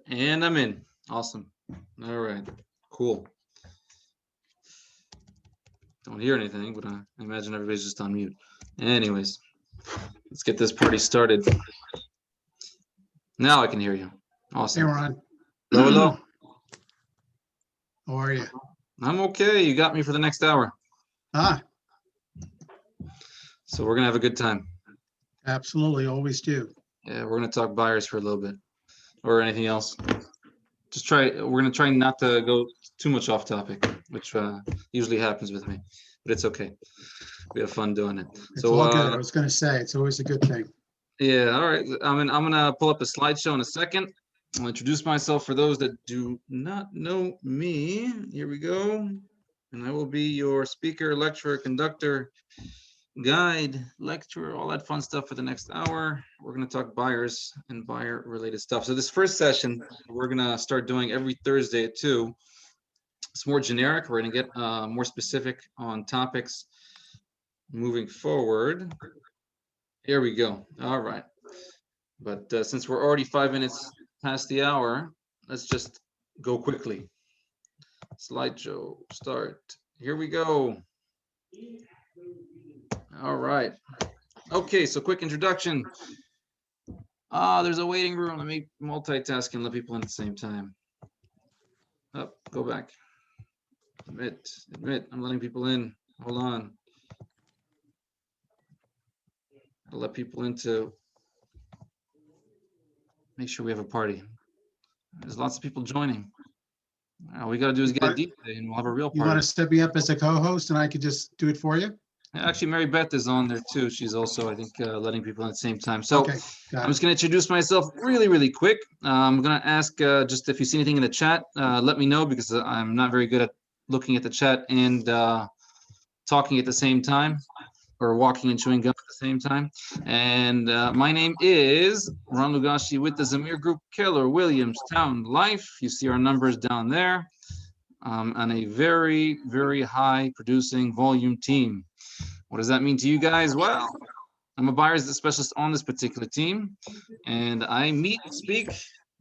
And I'm in. Awesome. All right. Cool. Don't hear anything, but I imagine everybody's just on mute. Anyways, let's get this party started. Now I can hear you. Hey, Awesome. Ron. Hello, hello. How are you? I'm okay. You got me for the next hour. Ah, So we're gonna have a good time. absolutely. Always do. Yeah, we're gonna talk buyers for a little bit, or anything else. Just try. We're gonna try not to go too much off topic, which usually happens with me, but it's okay. We have fun doing it. It's So all good. I was going to say, it's always a good thing. yeah, all right. I'm gonna pull up a slideshow in a second. I'll introduce myself for those that do not know me. Here we go. And I will be your speaker, lecturer, conductor, guide, lecturer, all that fun stuff for the next hour. We're going to talk buyers and buyer related stuff. So this first session, we're going to start doing every Thursday at 2. It's more generic. We're going to get more specific on topics moving forward. Here we go. All right. But since we're already 5 minutes past the hour, let's just go quickly. Slideshow start. Here we go. All right. Okay, so quick introduction. There's a waiting room. Let me multitask and let people in at the same time. Up, go back. Admit, I'm letting people in. Hold on. I'll let people into. Make sure we have a party. There's lots of people joining. All we got to do is get a DJ and we'll have a real You want party. to set me up as a co-host and I could just do it for you? Actually, Mary Beth is on there too. She's also, I think, letting people in at the same time. So Okay, got I'm it. just going to introduce myself really, really quick. I'm going to ask just if you see anything in the chat, let me know because I'm not very good at looking at the chat and talking at the same time or walking and chewing gum at the same time. And my name is Ron Lugashi with the Zamir Group, Keller Williams Town Life. You see our numbers down there on a very, very high producing volume team. What does that mean to you guys? Well, I'm a buyer's specialist on this particular team, and I meet, speak,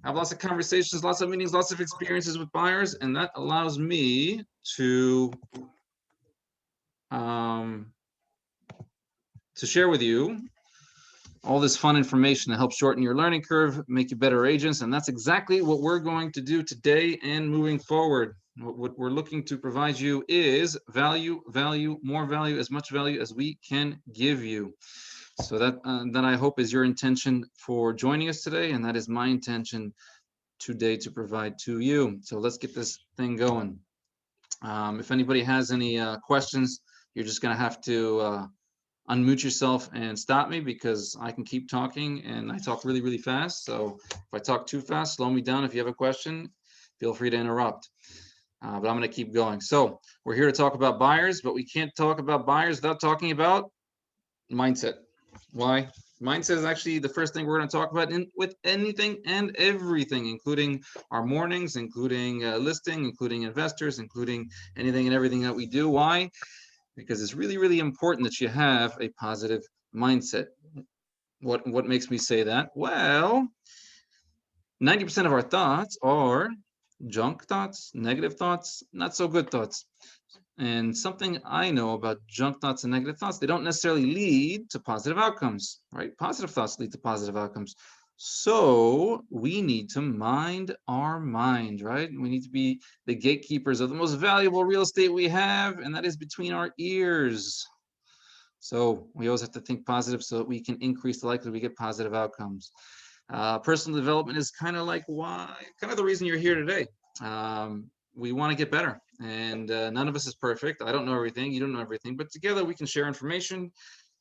have lots of conversations, lots of meetings, lots of experiences with buyers, and that allows me to share with you all this fun information that helps shorten your learning curve, make you better agents, and that's exactly what we're going to do today and moving forward. What we're looking to provide you is value, more value, as much value as we can give you. So that I hope is your intention for joining us today, and that is my intention today to provide to you. So let's get this thing going. If anybody has any questions, you're just going to have to unmute yourself and stop me because I can keep talking and I talk really, really fast. So if I talk too fast, slow me down. If you have a question, feel free to interrupt. But I'm going to keep going. So we're here to talk about buyers, but we can't talk about buyers without talking about mindset. Why? Mindset is actually the first thing we're going to talk about with anything and everything, including our mornings, including listing, including investors, including anything and everything that we do. Why? Because it's really, really important that you have a positive mindset. What makes me say that? Well, 90% of our thoughts are junk thoughts, negative thoughts, not so good thoughts. And something I know about junk thoughts and negative thoughts, they don't necessarily lead to positive outcomes, right? Positive thoughts lead to positive outcomes. So we need to mind our mind, right? We need to be the gatekeepers of the most valuable real estate we have, and that is between our ears. So we always have to think positive so that we can increase the likelihood we get positive outcomes. Personal development is kind of the reason you're here today. We want to get better, and none of us is perfect. I don't know everything, you don't know everything, but together we can share information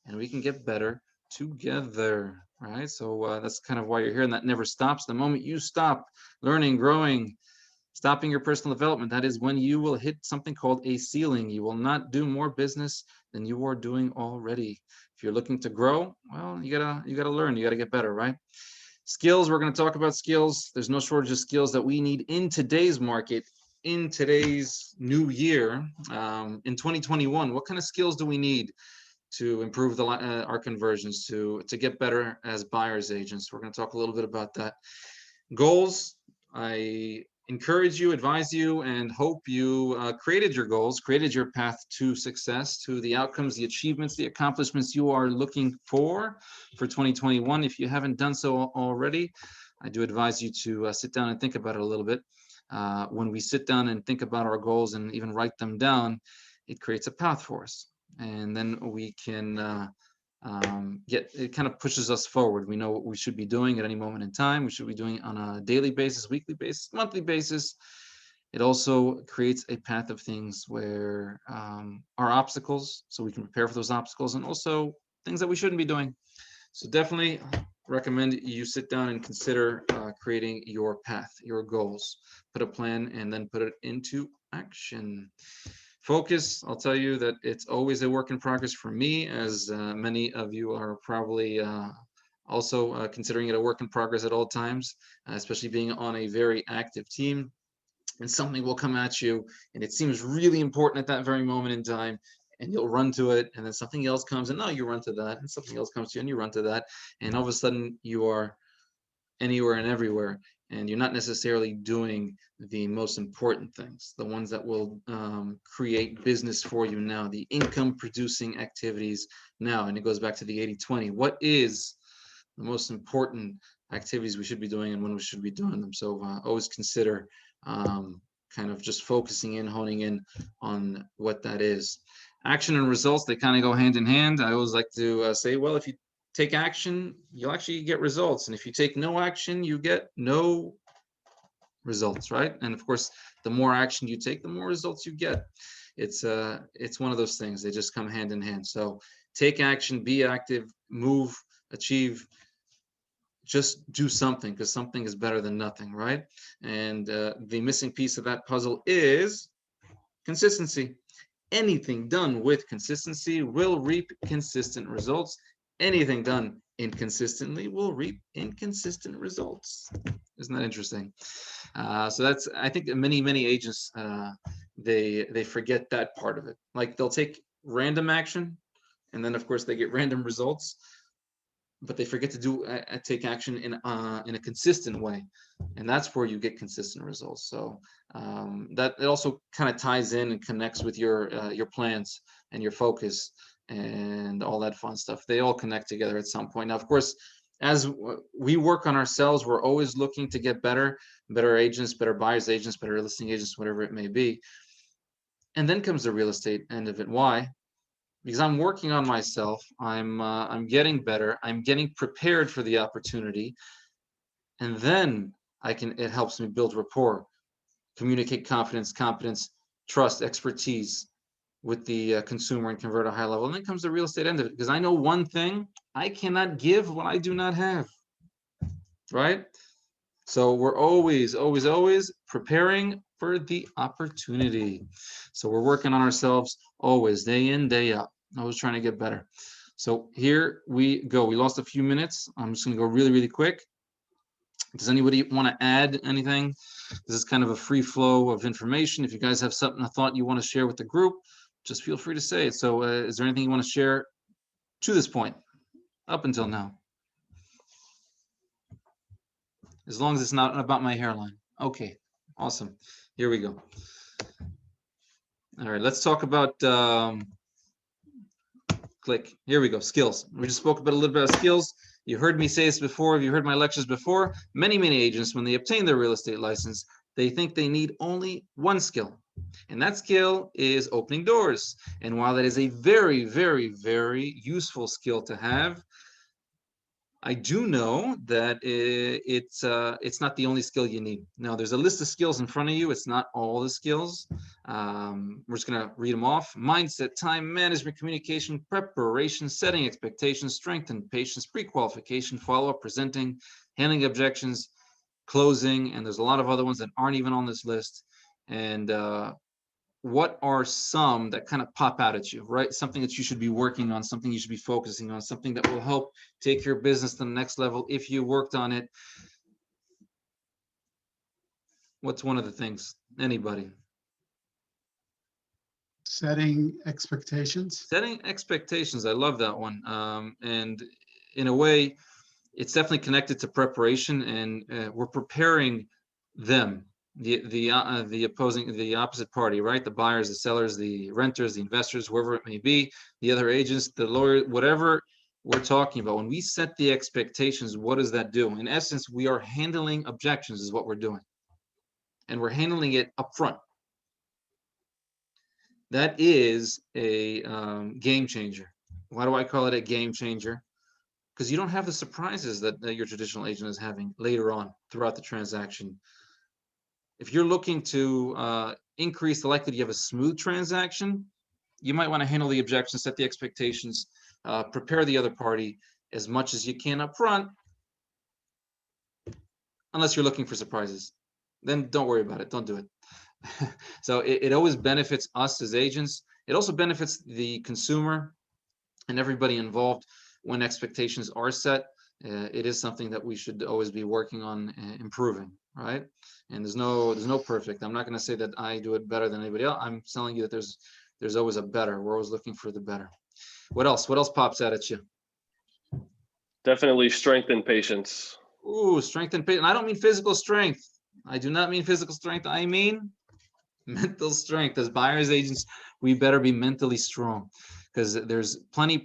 and we can get better together, right? So that's kind of why you're here, and that never stops. The moment you stop learning, growing, Stopping your personal development, that is when you will hit something called a ceiling. You will not do more business than you are doing already. If you're looking to grow, well, you gotta learn, you gotta get better, right? Skills, we're going to talk about skills. There's no shortage of skills that we need in today's market, in today's new year, in 2021. What kind of skills do we need to improve our conversions, to get better as buyers agents? We're going to talk a little bit about that. Goals, I encourage you, advise you, and hope you created your goals, created your path to success, to the outcomes, the achievements, the accomplishments you are looking for 2021. If you haven't done so already, I do advise you to sit down and think about it a little bit. When we sit down and think about our goals and even write them down, it creates a path for us. And then we can it kind of pushes us forward. We know what we should be doing at any moment in time. We should be doing on a daily basis, weekly basis, monthly basis. It also creates a path of things where our obstacles, so we can prepare for those obstacles, and also things that we shouldn't be doing. So definitely recommend you sit down and consider creating your path, your goals, put a plan, and then put it into action. Focus, I'll tell you that it's always a work in progress for me, as many of you are probably also considering it a work in progress at all times, especially being on a very active team. And something will come at you, and it seems really important at that very moment in time, and you'll run to it, and then something else comes, and now you run to that, and something else comes to you, and you run to that, and all of a sudden you are anywhere and everywhere, and you're not necessarily doing the most important things, the ones that will create business for you now, the income producing activities now. And it goes back to the 80-20. What is the most important activities we should be doing and when we should be doing them? So always consider kind of just focusing in, honing in on what that is. Action and results, they kind of go hand in hand. I always like to say, well, if you take action, you'll actually get results. And if you take no action, you get no results, right? And of course, the more action you take, the more results you get. It's one of those things. They just come hand in hand. So take action, be active, move, achieve, just do something, because something is better than nothing, right? And the missing piece of that puzzle is consistency. Anything done with consistency will reap consistent results. Anything done inconsistently will reap inconsistent results. Isn't that interesting? So that's, I think many agents, they forget that part of it. Like they'll take random action, and then of course they get random results, but they forget to do take action in a consistent way, and that's where you get consistent results. So that it also kind of ties in and connects with your plans and your focus and all that fun stuff. They all connect together at some point. Now, of course, as we work on ourselves, we're always looking to get better agents, better buyers agents, better listing agents, whatever it may be. And then comes the real estate end of it. Why? Because I'm working on myself. I'm getting better. I'm getting prepared for the opportunity, and then it helps me build rapport, communicate confidence, competence, trust, expertise with the consumer, and convert a high level. And then comes the real estate end of it, because I know one thing: I cannot give what I do not have, right? So we're always preparing for the opportunity. So we're working on ourselves always, day in, day out, always trying to get better. So here we go. We lost a few minutes. I'm just going to go really quick. Does anybody want to add anything? This is kind of a free flow of information. If you guys have something, a thought you want to share with the group, just feel free to say it. So is there anything you want to share to this point, up until now? As long as it's not about my hairline. Okay, awesome. Here we go. All right, let's talk about click. Here we go. Skills. We just spoke about a little bit of skills. You heard me say this before. If you heard my lectures before, many agents, when they obtain their real estate license, they think they need only one skill, and that skill is opening doors. And while that is a very useful skill to have, I do know that it's not the only skill you need. Now, there's a list of skills in front of you. It's not all the skills. We're just going to read them off. Mindset, time management, communication, preparation, setting expectations, strength and patience, pre-qualification, follow-up, presenting, handling objections, closing, and there's a lot of other ones that aren't even on this list. And what are some that kind of pop out at you, right? Something that you should be working on, something you should be focusing on, something that will help take your business to the next level if you worked on it. What's one of the things? Anybody? Setting expectations. Setting expectations. I love that one. And in a way, it's definitely connected to preparation, and we're preparing them, the opposite party, right? The buyers, the sellers, the renters, the investors, whoever it may be, the other agents, the lawyer, whatever we're talking about. When we set the expectations, what does that do? In essence, we are handling objections is what we're doing, and we're handling it up front. That is a game changer. Why do I call it a game changer? Because you don't have the surprises that your traditional agent is having later on throughout the transaction. If you're looking to increase the likelihood you have a smooth transaction, you might want to handle the objections, set the expectations, prepare the other party as much as you can up front, unless you're looking for surprises. Then don't worry about it. Don't do it. So it always benefits us as agents. It also benefits the consumer and everybody involved when expectations are set. It is something that we should always be working on improving, right? And there's no perfect. I'm not going to say that I do it better than anybody else. I'm telling you that there's always a better. We're always looking for the better. What else? What else pops out at you? Definitely strength and patience. Ooh, strength and patience. I don't mean physical strength. I do not mean physical strength. I mean mental strength. As buyers agents, we better be mentally strong, because there's plenty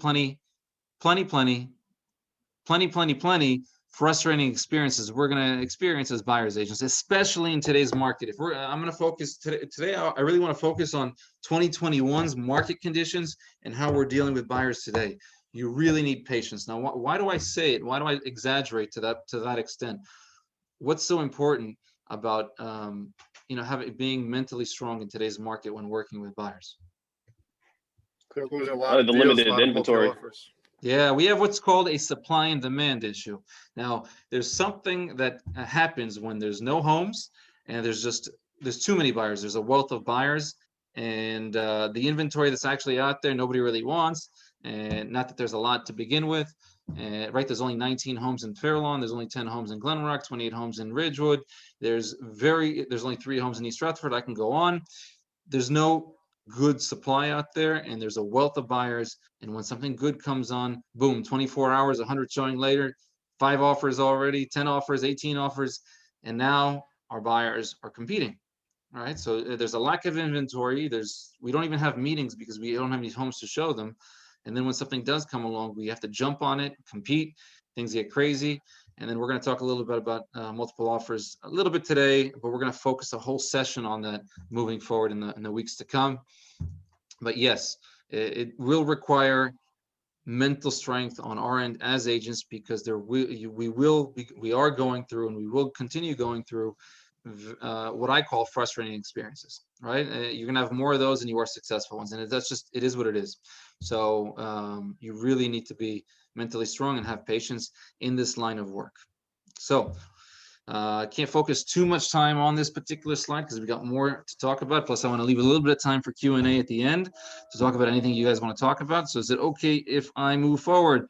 frustrating experiences we're going to experience as buyers agents, especially in today's market. I'm going to focus today, I really want to focus on 2021's market conditions and how we're dealing with buyers today. You really need patience. Now, why do I say it? Why do I exaggerate to that extent? What's so important about being mentally strong in today's market when working with buyers? There's a lot of The deals, limited a lot of inventory. multi-offers. Yeah, we have what's called a supply and demand issue. Now, there's something that happens when there's no homes and there's too many buyers. There's a wealth of buyers, and the inventory that's actually out there, nobody really wants. And not that there's a lot to begin with, right? There's only 19 homes in Fairlawn. There's only 10 homes in Glen Rock, 28 homes in Ridgewood. There's only 3 homes in East Rutherford. I can go on. There's no good supply out there, and there's a wealth of buyers. And when something good comes on, boom, 24 hours, 100 showing later, 5 offers already, 10 offers, 18 offers, and now our buyers are competing. All right, so there's a lack of inventory. We don't even have meetings because we don't have any homes to show them. And then when something does come along, we have to jump on it, compete, things get crazy. And then we're going to talk a little bit about multiple offers a little bit today, but we're going to focus a whole session on that moving forward in the weeks to come. But yes, it will require mental strength on our end as agents, because we are going through and we will continue going through what I call frustrating experiences, right? You're going to have more of those than you are successful ones. And it is what it is. So you really need to be mentally strong and have patience in this line of work. So I can't focus too much time on this particular slide because we got more to talk about. Plus, I want to leave a little bit of time for Q&A at the end to talk about anything you guys want to talk about. So is it okay if I move forward?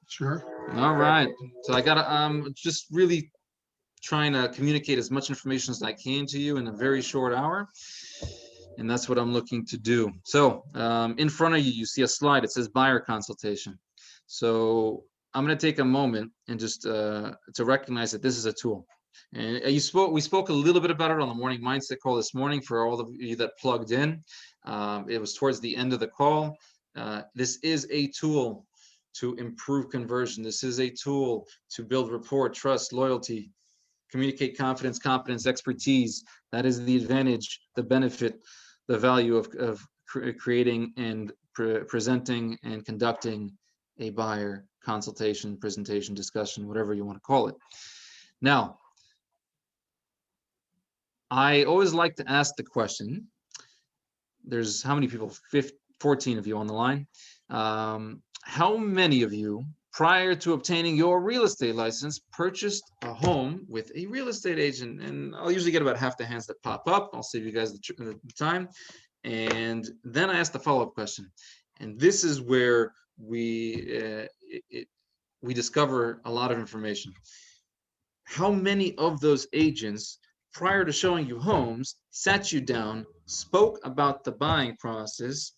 Sure. All right. So I got to just really trying to communicate as much information as I can to you in a very short hour. And that's what I'm looking to do. So in front of you, you see a slide. It says buyer consultation. So I'm going to take a moment and just to recognize that this is a tool. And we spoke a little bit about it on the morning mindset call this morning for all of you that plugged in. It was towards the end of the call. This is a tool to improve conversion. This is a tool to build rapport, trust, loyalty, communicate confidence, competence, expertise. That is the advantage, the benefit, the value of creating and presenting and conducting a buyer consultation, presentation, discussion, whatever you want to call it. Now, I always like to ask the question, there's how many people? 14 of you on the line. How many of you prior to obtaining your real estate license, purchased a home with a real estate agent. And I'll usually get about half the hands that pop up. I'll save you guys the time. And then I ask the follow-up question. And this is where we discover a lot of information. How many of those agents, prior to showing you homes, sat you down, spoke about the buying process,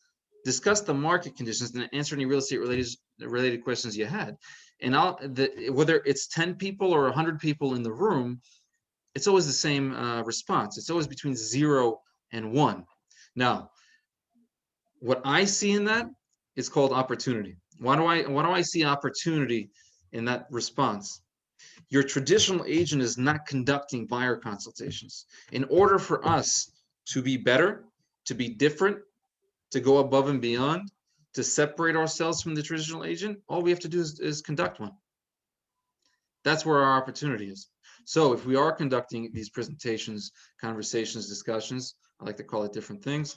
discussed the market conditions, and answered any real estate related questions you had? And whether it's 10 people or 100 people in the room, it's always the same response. It's always between 0 and 1. Now, what I see in that is called opportunity. Why do I see opportunity in that response? Your traditional agent is not conducting buyer consultations. In order for us to be better, to be different, to go above and beyond, to separate ourselves from the traditional agent, all we have to do is conduct one. That's where our opportunity is. So if we are conducting these presentations, conversations, discussions, I like to call it different things,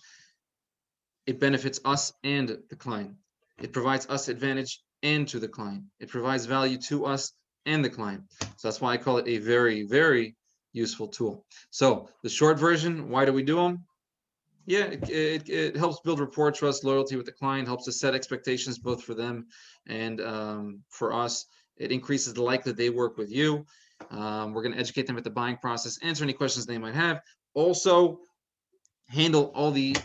it benefits us and the client. It provides us advantage and to the client. It provides value to us and the client. So that's why I call it a very, very useful tool. So the short version, why do we do them? Yeah, it helps build rapport, trust, loyalty with the client, helps us set expectations both for them and for us. It increases the likelihood they work with you. We're going to educate them at the buying process, answer any questions they might have. Also, handle all the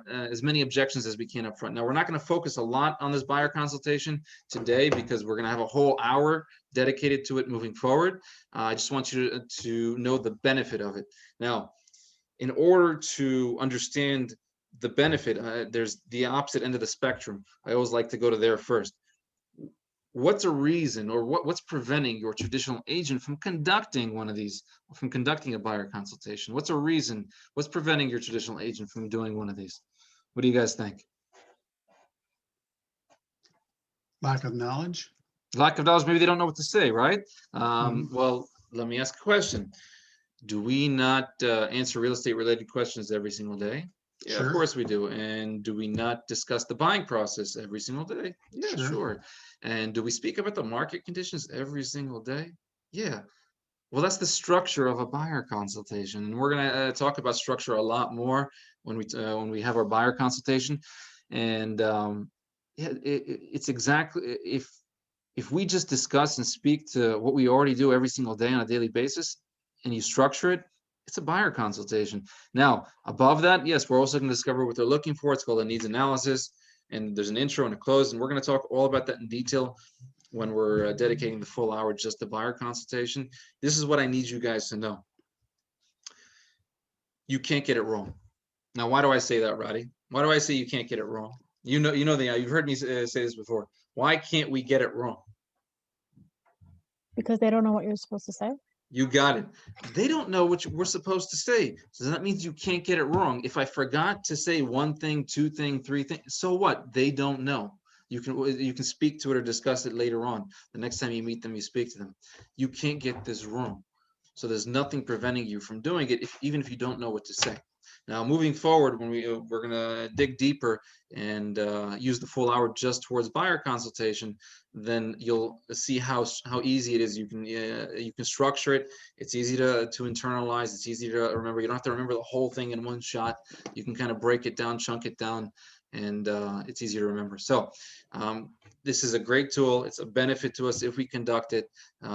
as many objections as we can up front. Now, we're not going to focus a lot on this buyer consultation today because we're going to have a whole hour dedicated to it moving forward. I just want you to know the benefit of it. Now, in order to understand the benefit, there's the opposite end of the spectrum. I always like to go to there first. What's a reason, or what's preventing your traditional agent from conducting one of these, from conducting a buyer consultation? What's a reason? What's preventing your traditional agent from doing one of these? What do you guys think? Lack of knowledge. Lack of knowledge. Maybe they don't know what to say, right? Well, let me ask a question. Do we not answer real estate related questions every single day? Yeah, Sure. of course we do. And do we not discuss the buying process every single day? Yeah, sure. And do we speak about the market conditions every single day? Yeah. Well, that's the structure of a buyer consultation, and we're going to talk about structure a lot more when we have our buyer consultation. And yeah, it's exactly, if we just discuss and speak to what we already do every single day on a daily basis, and you structure it, it's a buyer consultation. Now, above that, yes, we're also going to discover what they're looking for. It's called a needs analysis, and there's an intro and a close, and we're going to talk all about that in detail when we're dedicating the full hour just to buyer consultation. This is what I need you guys to know. You can't get it wrong. Now, why do I say that, Roddy? Why do I say you can't get it wrong? You've heard me say this before. Why can't we get it wrong? Because they don't know what you're supposed to say. You got it. They don't know what we're supposed to say. So that means you can't get it wrong. If I forgot to say one thing, two things, three things, so what? They don't know. You can speak to it or discuss it later on. The next time you meet them, you speak to them. You can't get this wrong. So there's nothing preventing you from doing it, even if you don't know what to say. Now, moving forward, when we're going to dig deeper and use the full hour just towards buyer consultation, then you'll see how easy it is. You can structure it. It's easy to internalize. It's easy to remember. You don't have to remember the whole thing in one shot. You can kind of break it down, chunk it down, and it's easy to remember. So this is a great tool. It's a benefit to us if we conduct it.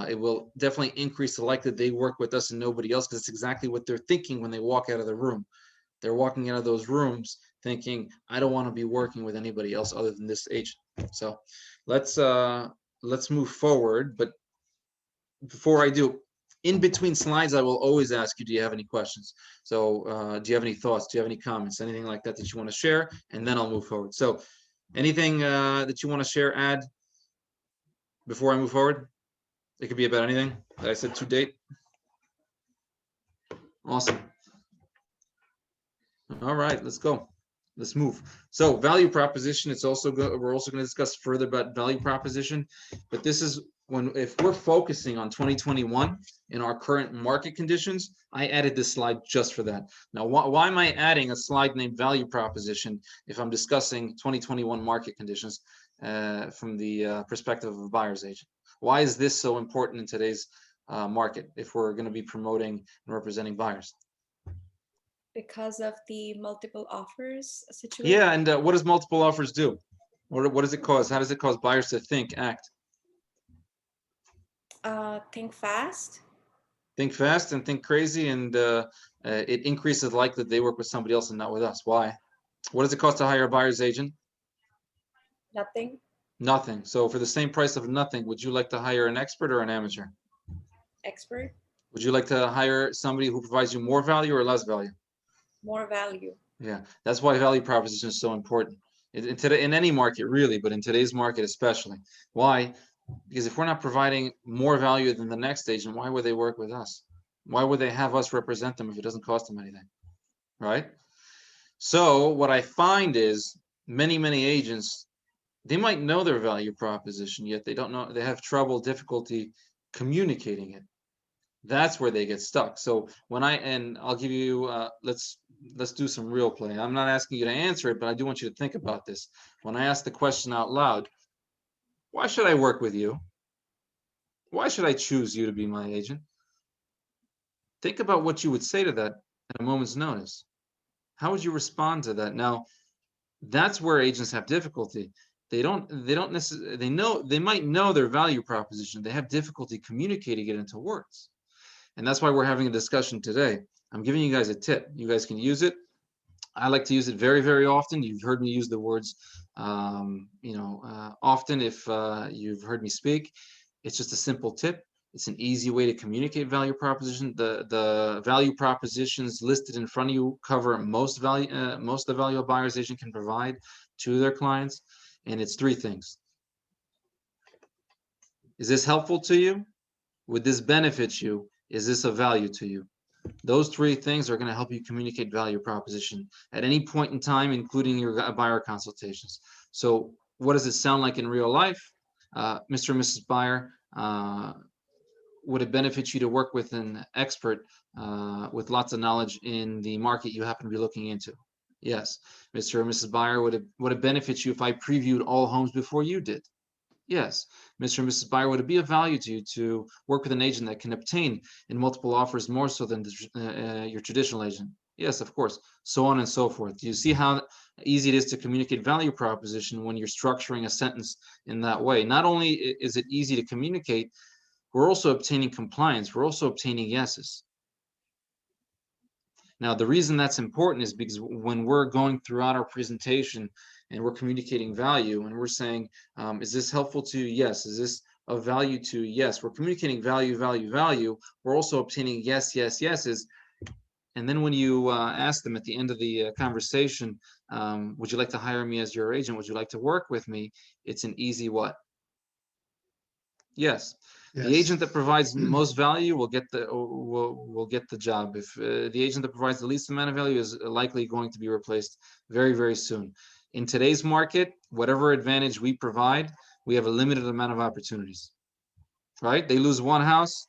It will definitely increase the likelihood they work with us and nobody else, because it's exactly what they're thinking when they walk out of the room. They're walking out of those rooms thinking, I don't want to be working with anybody else other than this agent. So let's move forward. But before I do, in between slides, I will always ask you, do you have any questions? So do you have any thoughts? Do you have any comments, anything like that that you want to share? And then I'll move forward. So anything that you want to share, add before I move forward? It could be about anything that I said to date. Awesome. All right, let's go. let's move. So value proposition, it's also we're also going to discuss further about value proposition, but this is if we're focusing on 2021 in our current market conditions, I added this slide just for that. Now, why am I adding a slide named value proposition if I'm discussing 2021 market conditions from the perspective of a buyer's agent? Why is this so important in today's market if we're going to be promoting and representing buyers? Because of the multiple offers situation. Yeah, and what does multiple offers do? What does it cause? How does it cause buyers to think, act? Think fast. Think fast and think crazy, and it increases the likelihood they work with somebody else and not with us. Why? What does it cost to hire a buyer's agent? Nothing. Nothing. So for the same price of nothing, would you like to hire an expert or an amateur? Expert. Would you like to hire somebody who provides you more value or less value? More value. Yeah, that's why value proposition is so important in any market, really, but in today's market especially. Why? Because if we're not providing more value than the next agent, why would they work with us? Why would they have us represent them if it doesn't cost them anything, right? So what I find is many agents, they might know their value proposition, yet they don't know, they have difficulty communicating it. That's where they get stuck. So and I'll give you, let's do some real play. I'm not asking you to answer it, but I do want you to think about this. When I ask the question out loud, why should I work with you? Why should I choose you to be my agent? Think about what you would say to that at a moment's notice. How would you respond to that? Now, that's where agents have difficulty. They don't necessarily, they might know their value proposition. They have difficulty communicating it into words. And that's why we're having a discussion today. I'm giving you guys a tip. You guys can use it. I like to use it very often. You've heard me use the words, often if you've heard me speak. It's just a simple tip. It's an easy way to communicate value proposition. The value propositions listed in front of you cover most of the value a buyer's agent can provide to their clients, and it's 3 things. Is this helpful to you? Would this benefit you? Is this of value to you? Those 3 things are going to help you communicate value proposition at any point in time, including your buyer consultations. So what does it sound like in real life? Mr. and Mrs. Buyer, would it benefit you to work with an expert with lots of knowledge in the market you happen to be looking into? Yes. Mr. and Mrs. Buyer, would it benefit you if I previewed all homes before you did? Yes. Mr. and Mrs. Buyer, would it be of value to you to work with an agent that can obtain in multiple offers more so than your traditional agent? Yes, of course. So on and so forth. Do you see how easy it is to communicate value proposition when you're structuring a sentence in that way? Not only is it easy to communicate, we're also obtaining compliance. We're also obtaining yeses. Now, the reason that's important is because when we're going throughout our presentation and we're communicating value and we're saying, is this helpful to you? Yes. Is this of value to you? Yes. We're communicating value. We're also obtaining yeses. And then when you ask them at the end of the conversation, would you like to hire me as your agent? Would you like to work with me? It's an easy what? Yes. The agent that provides most value will get the job. If the agent that provides the least amount of value is likely going to be replaced very soon. In today's market, whatever advantage we provide, we have a limited amount of opportunities. Right? They lose 1 house,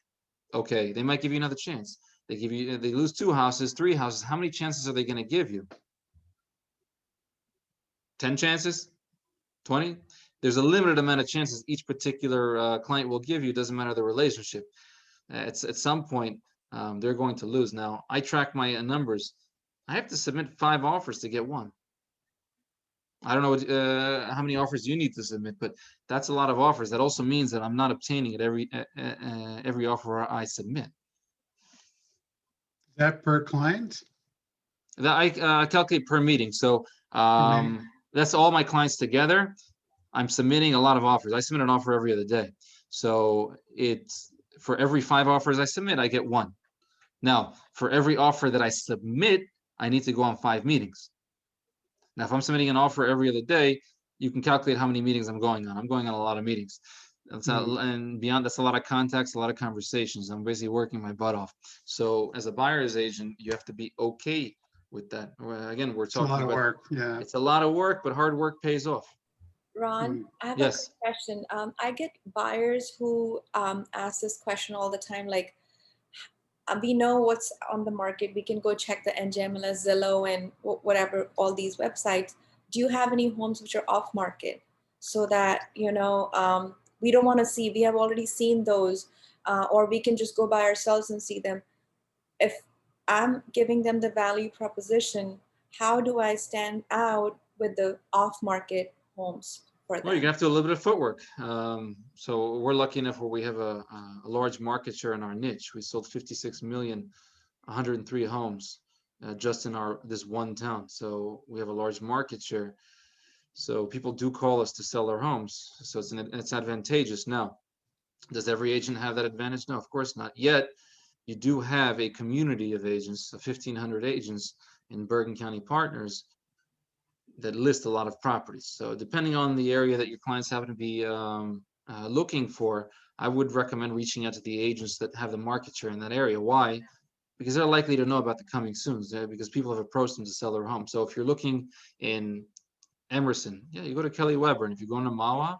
okay. They might give you another chance. They lose 2 houses, 3 houses. How many chances are they going to give you? 10 chances? 20? There's a limited amount of chances each particular client will give you. Doesn't matter the relationship. At some point, they're going to lose. Now, I track my numbers. I have to submit 5 offers to get 1. I don't know how many offers you need to submit, but that's a lot of offers. That also means that I'm not obtaining it every offer I submit. Is that per client? That I calculate per meeting. So that's all my clients together. I'm submitting a lot of offers. I submit an offer every other day. So it's for every 5 offers I submit, I get 1. Now, for every offer that I submit, I need to go on 5 meetings. Now, if I'm submitting an offer every other day, you can calculate how many meetings I'm going on. I'm going on a lot of meetings. And beyond, that's a lot of contacts, a lot of conversations. I'm basically working my butt off. So as a buyer's agent, you have to be okay with that. Again, we're It's a lot talking of about, work, yeah. it's a lot of work, but hard work pays off. Ron, Mm. I have a Yes. quick question. I get buyers who ask this question all the time, like, we know what's on the market. We can go check the NJMLS, Zillow, and whatever, all these websites. Do you have any homes which are off market? So that, we don't want to see, we have already seen those, or we can just go by ourselves and see them. If I'm giving them the value proposition, how do I stand out with the off market homes for Well, you're them? gonna have to do a little bit of footwork. So we're lucky enough where we have a large market share in our niche. We sold 56 million, 103 homes just in this one town. So we have a large market share. So people do call us to sell their homes. So it's advantageous. Now, does every agent have that advantage? No, of course not. Yet, you do have a community of agents, of 1,500 agents in Bergen County Partners that list a lot of properties. So depending on the area that your clients happen to be looking for, I would recommend reaching out to the agents that have the market share in that area. Why? Because they're likely to know about the coming soons, because people have approached them to sell their home. So if you're looking in Emerson, yeah, you go to Kelly Weber. And if you're going to Mawa,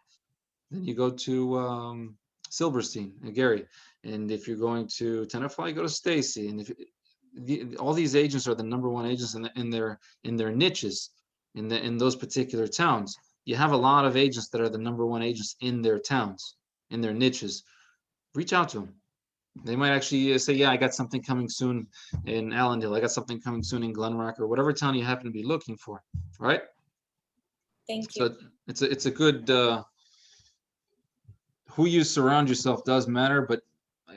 then you go to Silverstein and Gary. And if you're going to Tenafly, you go to Stacy. And if all these agents are the #1 agents in their niches, in those particular towns. You have a lot of agents that are the #1 agents in their towns, in their niches. Reach out to them. They might actually say, yeah, I got something coming soon in Allendale. I got something coming soon in Glen Rock, or whatever town you happen to be looking for, right? Thank you. So it's a good, who you surround yourself does matter, but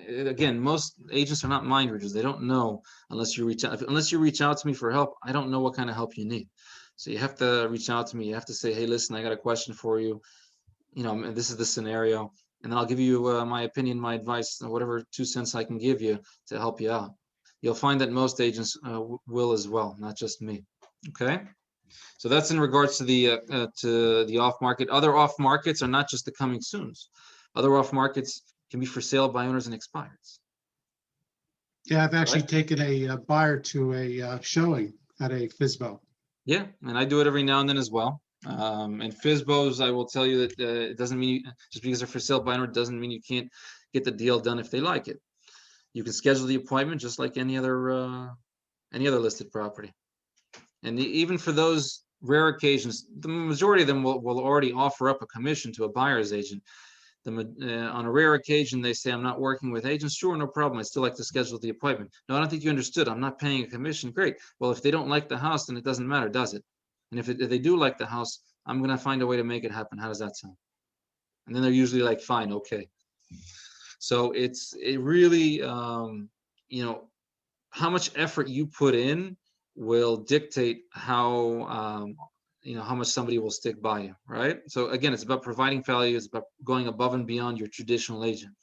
again, most agents are not mind readers. They don't know unless you reach out. Unless you reach out to me for help, I don't know what kind of help you need. So you have to reach out to me. You have to say, hey, listen, I got a question for you. This is the scenario. And then I'll give you my opinion, my advice, whatever 2 cents I can give you to help you out. You'll find that most agents will as well, not just me. Okay. So that's in regards to the off market. Other off markets are not just the coming soons. Other off markets can be for sale by owners and expireds. Yeah, I've actually Right. taken a buyer to a showing at a FISBO. Yeah, and I do it every now and then as well. And FISBOs, I will tell you that it doesn't mean just because they're for sale by owner doesn't mean you can't get the deal done if they like it. You can schedule the appointment just like any other listed property. And even for those rare occasions, the majority of them will already offer up a commission to a buyer's agent. On a rare occasion, they say, I'm not working with agents. Sure, no problem. I still like to schedule the appointment. No, I don't think you understood. I'm not paying a commission. Great. Well, if they don't like the house, then it doesn't matter, does it? And if they do like the house, I'm going to find a way to make it happen. How does that sound? And then they're usually like, fine, okay. So it really, how much effort you put in will dictate how much somebody will stick by you, right? So again, it's about providing value. It's about going above and beyond your traditional agent.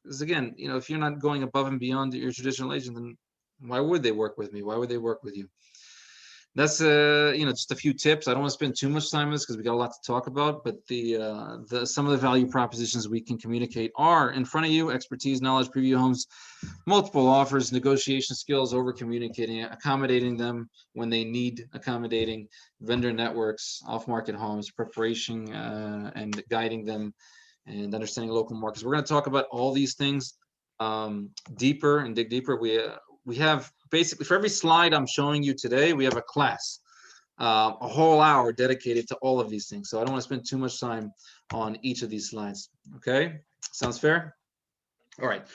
Because again, if you're not going above and beyond your traditional agent, then why would they work with me? Why would they work with you? That's just a few tips. I don't want to spend too much time on this because we got a lot to talk about, but some of the value propositions we can communicate are in front of you: expertise, knowledge, preview homes, multiple offers, negotiation skills, over communicating, accommodating them when they need accommodating, vendor networks, off-market homes, preparation and guiding them, and understanding local markets. We're going to talk about all these things deeper and dig deeper. We have basically, for every slide I'm showing you today, we have a class, a whole hour dedicated to all of these things. So I don't want to spend too much time on each of these slides. Okay, sounds fair? All right.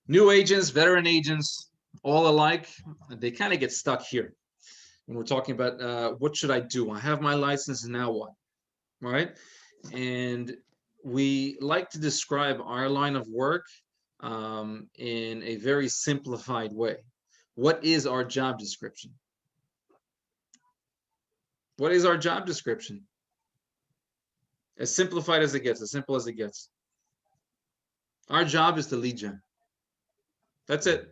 New agents, veteran agents, all alike, they kind of get stuck here when we're talking about what should I do? I have my license, now what? Right? And we like to describe our line of work in a very simplified way. What is our job description? What is our job description? As simplified as it gets, as simple as it gets. Our job is to lead gen. That's it.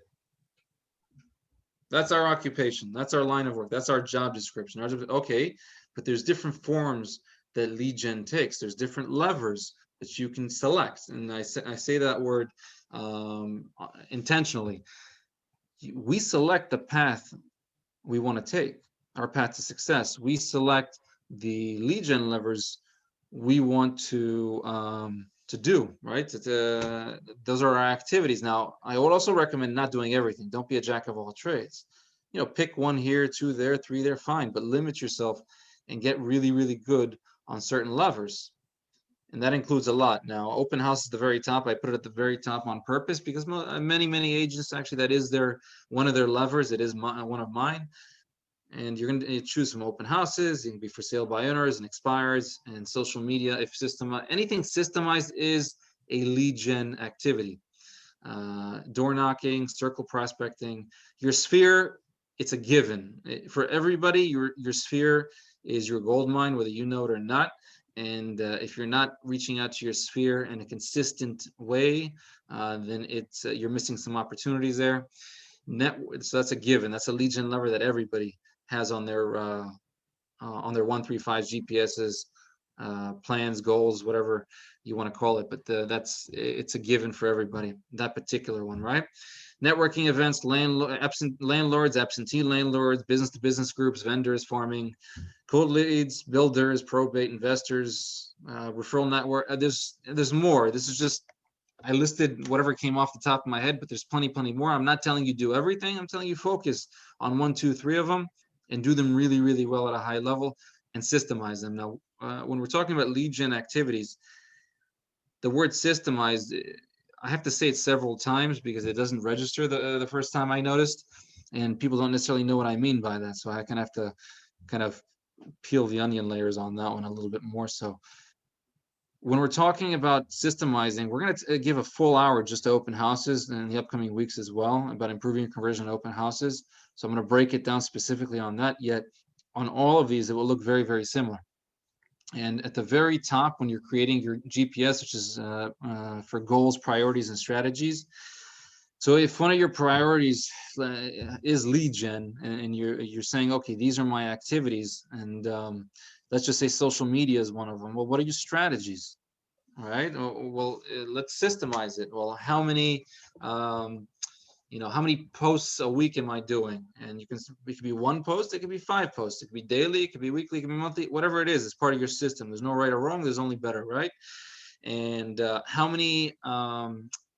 That's our occupation. That's our line of work. That's our job description. Okay, but there's different forms that lead gen takes. There's different levers that you can select. And I say that word intentionally. We select the path we want to take, our path to success. We select the lead gen levers we want to do, right? Those are our activities. Now, I would also recommend not doing everything. Don't be a jack of all trades. You know, pick one here, two there, three there, fine, but limit yourself and get really, really good on certain levers. And that includes a lot. Now, open house is the very top. I put it at the very top on purpose because many agents actually, that is one of their levers. It is one of mine. And you're going to choose some open houses. It can be for sale by owners and expires and social media. If anything systemized is a lead gen activity. Door knocking, circle prospecting, your sphere, it's a given for everybody. Your sphere is your gold mine, whether you know it or not. And if you're not reaching out to your sphere in a consistent way, then you're missing some opportunities there. So that's a given. That's a lead gen lever that everybody has on their 135 GPSs, plans, goals, whatever you want to call it. But it's a given for everybody, that particular one, right? Networking events, landlords, absentee landlords, business-to-business groups, vendors, farming, cold leads, builders, probate, investors, referral network. There's more. This is just, I listed whatever came off the top of my head, but there's plenty more. I'm not telling you do everything. I'm telling you focus on 1, 2, 3 of them and do them really, really well at a high level and systemize them. Now, when we're talking about lead gen activities, the word systemized, I have to say it several times because it doesn't register the first time I noticed, and people don't necessarily know what I mean by that. So I have to kind of peel the onion layers on that one a little bit more. So when we're talking about systemizing, we're going to give a full hour just to open houses in the upcoming weeks as well, about improving conversion to open houses. So I'm going to break it down specifically on that. Yet on all of these, it will look very, very similar. And at the very top, when you're creating your GPS, which is for goals, priorities, and strategies. So if one of your priorities is lead gen, and you're saying, okay, these are my activities, and let's just say social media is one of them. Well, what are your strategies? All right. Well, let's systemize it. Well, how many how many posts a week am I doing? And it could be 1 post, it could be 5 posts, it could be daily, it could be weekly, it could be monthly, whatever it is, it's part of your system. There's no right or wrong, there's only better, right? And how many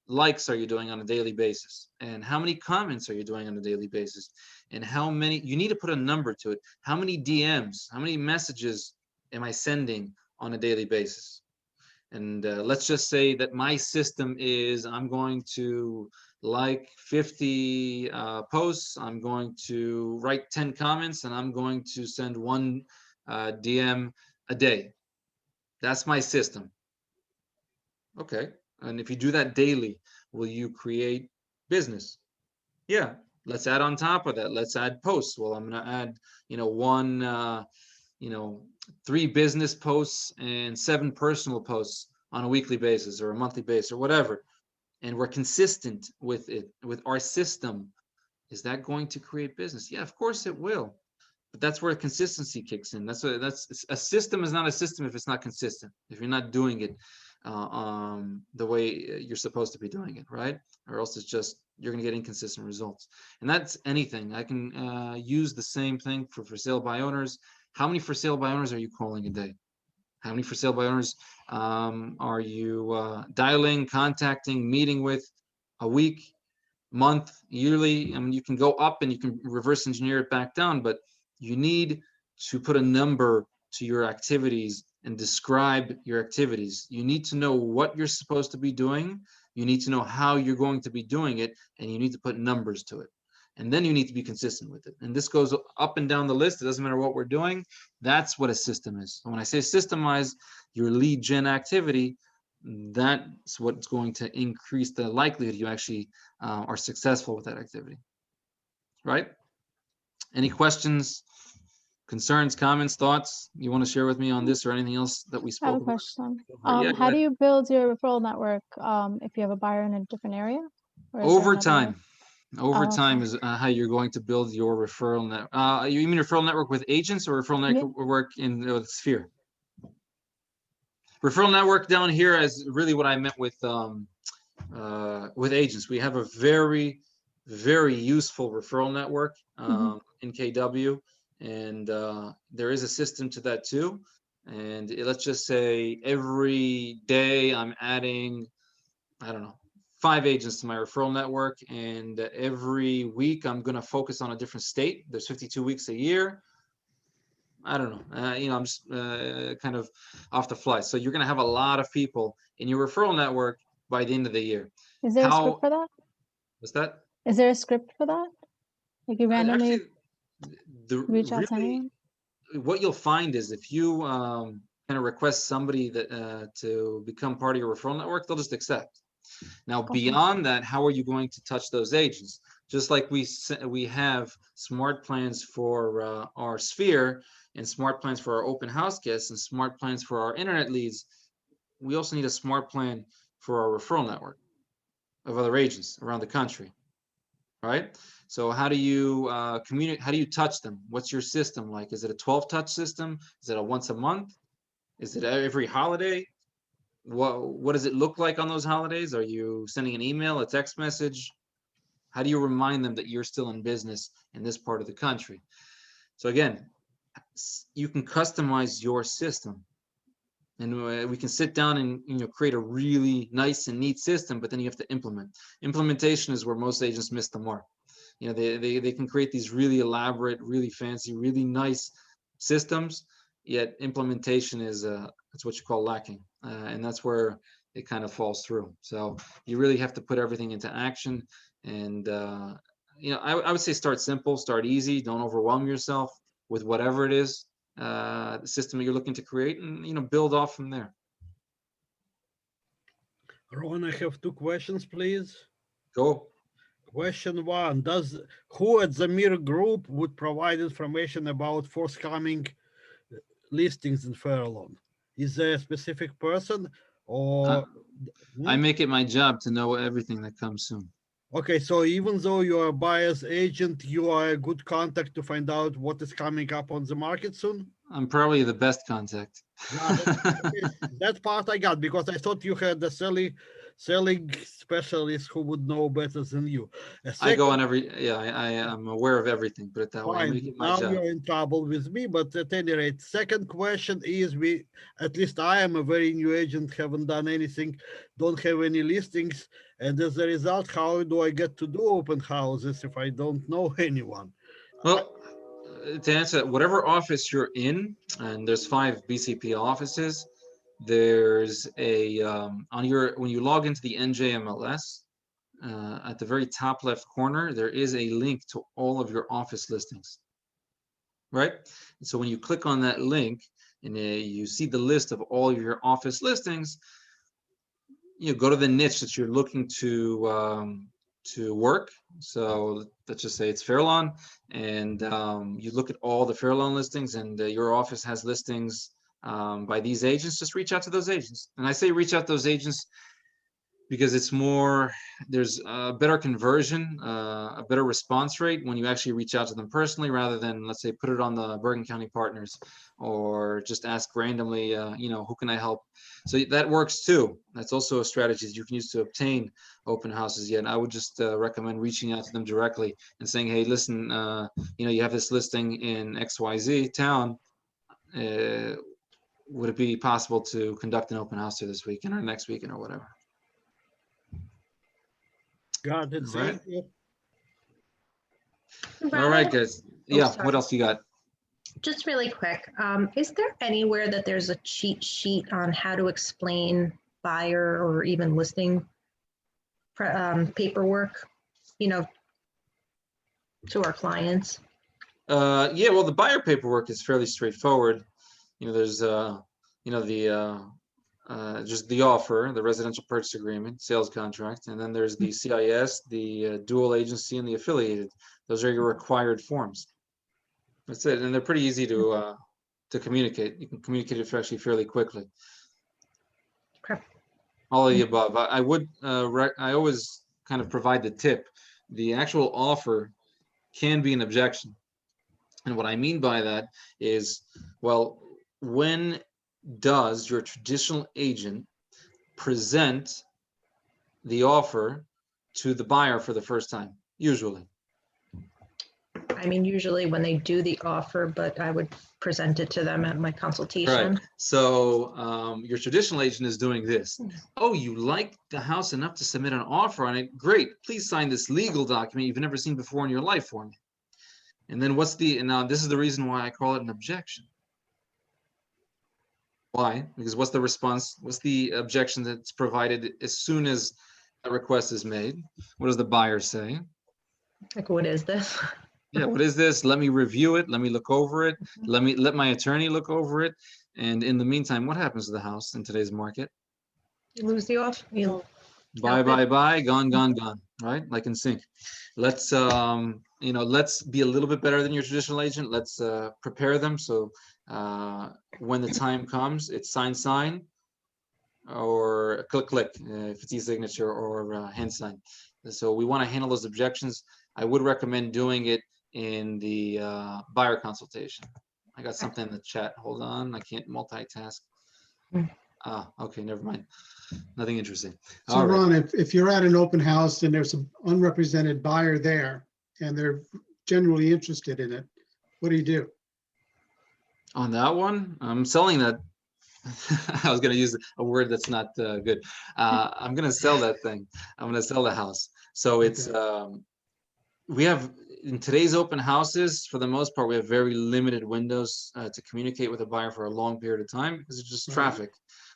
likes are you doing on a daily basis? And how many comments are you doing on a daily basis? And you need to put a number to it. How many DMs, how many messages am I sending on a daily basis? And let's just say that my system is I'm going to like 50 posts, I'm going to write 10 comments, and I'm going to send 1 DM a day. That's my system. Okay. And if you do that daily, will you create business? Yeah. Let's add on top of that. Let's add posts. Well, I'm going to add, 3 business posts and 7 personal posts on a weekly basis or a monthly basis or whatever. And we're consistent with it, with our system. Is that going to create business? Yeah, of course it will. But that's where consistency kicks in. That's a system is not a system if it's not consistent. If you're not doing it the way you're supposed to be doing it, right? Or else it's just you're going to get inconsistent results. And that's anything. I can use the same thing for sale by owners. How many for sale by owners are you calling a day? How many for sale by owners are you dialing, contacting, meeting with a week, month, yearly? I mean, you can go up and you can reverse engineer it back down, but you need to put a number to your activities and describe your activities. You need to know what you're supposed to be doing. You need to know how you're going to be doing it, and you need to put numbers to it. And then you need to be consistent with it. And this goes up and down the list. It doesn't matter what we're doing. That's what a system is. So when I say systemize your lead gen activity, that's what's going to increase the likelihood you actually are successful with that activity. Right? Any questions, concerns, comments, thoughts you want to share with me on this or anything else that we I spoke have a about? question. Yeah, How do you build your referral network if you have a buyer in a different area? Or is there over another- time. Over Oh, time okay. is how you're going to build your referral network. You mean referral network with agents or referral Yeah. network in the sphere? Referral network down here is really what I meant with agents. We have a very, very useful referral network. Mhm. in KW, and there is a system to that too. And let's just say every day I'm adding, I don't know, 5 agents to my referral network, and every week I'm going to focus on a different state. There's 52 weeks a year. I don't know. You know, I'm just kind of off the fly. So you're going to have a lot of people in your referral network by the end of the year. Is there a How- script for that? What's that? Is there a script for that? Like you randomly Actually, the reach out to really, anyone? what you'll find is if you kind of request somebody that to become part of your referral network, they'll just accept. Now, Okay. beyond that, how are you going to touch those agents? Just like we have smart plans for our sphere and smart plans for our open house guests and smart plans for our internet leads, we also need a smart plan for our referral network of other agents around the country, right? So how do you communicate? How do you touch them? What's your system like? Is it a 12-touch system? Is it a once a month? Is it every holiday? What does it look like on those holidays? Are you sending an email, a text message? How do you remind them that you're still in business in this part of the country? So again, you can customize your system, and we can sit down and create a really nice and neat system, but then you have to implement. Implementation is where most agents miss the mark. You know, they can create these really elaborate, really fancy, really nice systems, yet implementation is that's what you call lacking, and that's where it kind of falls through. So you really have to put everything into action, and you know, I would say start simple, start easy, don't overwhelm yourself with whatever it is, the system that you're looking to create, and you know, build off from there. Ron, I have 2 questions, please. Go. Question 1, who at the Mir Group would provide information about forthcoming listings in Fairlawn? Is there a specific person or? I make it my job to know everything that comes soon. Okay, so even though you are a buyer's agent, you are a good contact to find out what is coming up on the market soon? I'm probably the best contact. That part I got, because I thought you had the selling specialist who would know better than you. I go on every, yeah, I am aware of everything, put it that way. I Fine, make it my now job. you're in trouble with me, but at any rate, second question is, at least I am a very new agent, haven't done anything, don't have any listings, and as a result, how do I get to do open houses if I don't know anyone? Well, to answer that, whatever office you're in, and there's 5 BCP offices, there's a, when you log into the NJMLS, at the very top left corner, there is a link to all of your office listings, right? And so when you click on that link and you see the list of all of your office listings, you go to the niche that you're looking to work. So let's just say it's Fairlawn, and you look at all the Fairlawn listings, and your office has listings by these agents. Just reach out to those agents. And I say reach out to those agents because it's more, there's a better conversion, a better response rate when you actually reach out to them personally, rather than, let's say, put it on the Bergen County Partners or just ask randomly, you know, who can I help? So that works too. That's also a strategy that you can use to obtain open houses. Yet I would just recommend reaching out to them directly and saying, hey, listen, you know, you have this listing in XYZ town. Would it be possible to conduct an open house here this weekend or next weekend or whatever? Got it, Right. thank you. All right, guys. Yeah, what else you got? Just really quick, is there anywhere that there's a cheat sheet on how to explain buyer or even listing paperwork, you know, to our clients? Yeah, well, the buyer paperwork is fairly straightforward. You know, there's, you know, just the offer, the residential purchase agreement, sales contract, and then there's the CIS, the dual agency, and the affiliated. Those are your required forms. That's it, and they're pretty easy to communicate. You can communicate it actually fairly quickly. Okay. All of the above. I would, I always kind of provide the tip. The actual offer can be an objection. And what I mean by that is, well, when does your traditional agent present the offer to the buyer for the first time? Usually. I mean, usually when they do the offer, but I would present it to them at my consultation. Right. So your traditional agent is doing this. Oh, you like the house enough to submit an offer on it? Great. Please sign this legal document you've never seen before in your life for me. And then and now this is the reason why I call it an objection. Why? Because what's the response? What's the objection that's provided as soon as a request is made? What does the buyer say? Like, what is this? Yeah, what is this? Let me review it. Let me look over it. Let my attorney look over it. And in the meantime, what happens to the house in today's market? You lose the offer. You Buy, Out buy, there. buy, gone, gone, gone, right? Like in sync. Let's let's be a little bit better than your traditional agent. Let's prepare them so when the time comes, it's sign, or click, if it's e-signature or hand sign. So we want to handle those objections. I would recommend doing it in the buyer consultation. I got something in the chat. Hold on, I can't multitask. Okay, never mind. Nothing interesting. So All right. Ron, if you're at an open house and there's an unrepresented buyer there and they're genuinely interested in it, what do? On that one, I'm selling that. I was going to use a word that's not good. I'm going to sell that thing. I'm going to sell the house. So it's we have in today's open houses, for the most part, we have very limited windows to communicate with a buyer for a long period of time because it's just Right. traffic.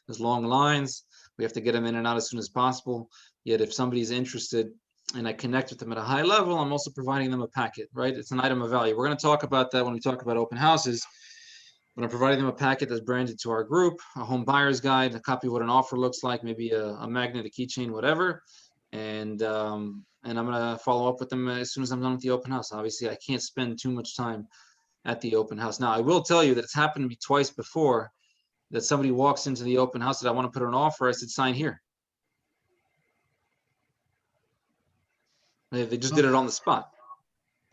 There's long lines. We have to get them in and out as soon as possible. Yet if somebody's interested and I connect with them at a high level, I'm also providing them a packet, right? It's an item of value. We're going to talk about that when we talk about open houses. But I'm providing them a packet that's branded to our group, a home buyer's guide, a copy of what an offer looks like, maybe a magnet, a keychain, whatever. And I'm going to follow up with them as soon as I'm done with the open house. Obviously, I can't spend too much time at the open house. Now, I will tell you that it's happened to me twice before that somebody walks into the open house that I want to put an offer. I said, sign here. They just did it on the spot.